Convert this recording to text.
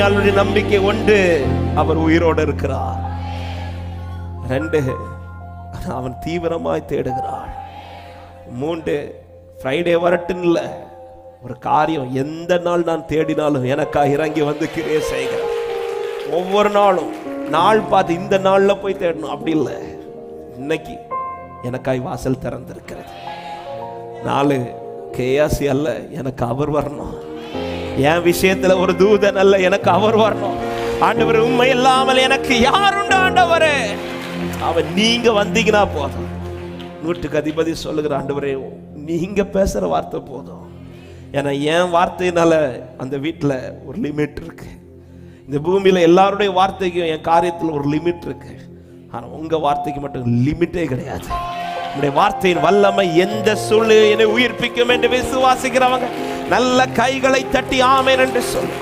உண்மையாளுடைய நம்பிக்கை ஒன்று, அவர் உயிரோடு இருக்கிறார். 2, அவன் தீவிரமாய் தேடுகிறாள். 3, ஃப்ரைடே வரட்டுன்னு இல்லை, ஒரு காரியம் எந்த நாள் நான் தேடினாலும் எனக்காக இறங்கி வந்து கிரியை செய்கிறேன். ஒவ்வொரு நாளும் நாள் பார்த்து இந்த நாள்ல போய் தேடணும் அப்படி இல்லை, இன்னைக்கு எனக்காய் வாசல் திறந்திருக்கிறது. 4, கேயாசி அல்ல, எனக்கு அவர் வரணும். என் விஷயத்துல ஒரு தூதன் அல்ல, எனக்கு அவர் வரணும். ஆண்டவர், உண்மை இல்லாமல் எனக்கு யாருண்டு ஆண்டவரே, அவன் நீங்க வந்தீங்கன்னா போதும். 100க்கு அதிபதி சொல்லுகிற, ஆண்டவரே நீங்க பேசுற வார்த்தை போதும். ஏன்னா என் வார்த்தையினால அந்த வீட்டில் ஒரு லிமிட் இருக்கு. இந்த பூமியில எல்லாருடைய வார்த்தைக்கும் என் காரியத்தில் ஒரு லிமிட் இருக்கு. ஆனா உங்க வார்த்தைக்கு மட்டும் லிமிட்டே கிடையாது. உங்களுடைய வார்த்தையின் வல்லமை எந்த சூழ்நிலையை என்னை உயிர்ப்பிக்கும் என்று விசுவாசிக்கிறவங்க நல்ல கைகளை தட்டி ஆமென் என்று சொல்லு.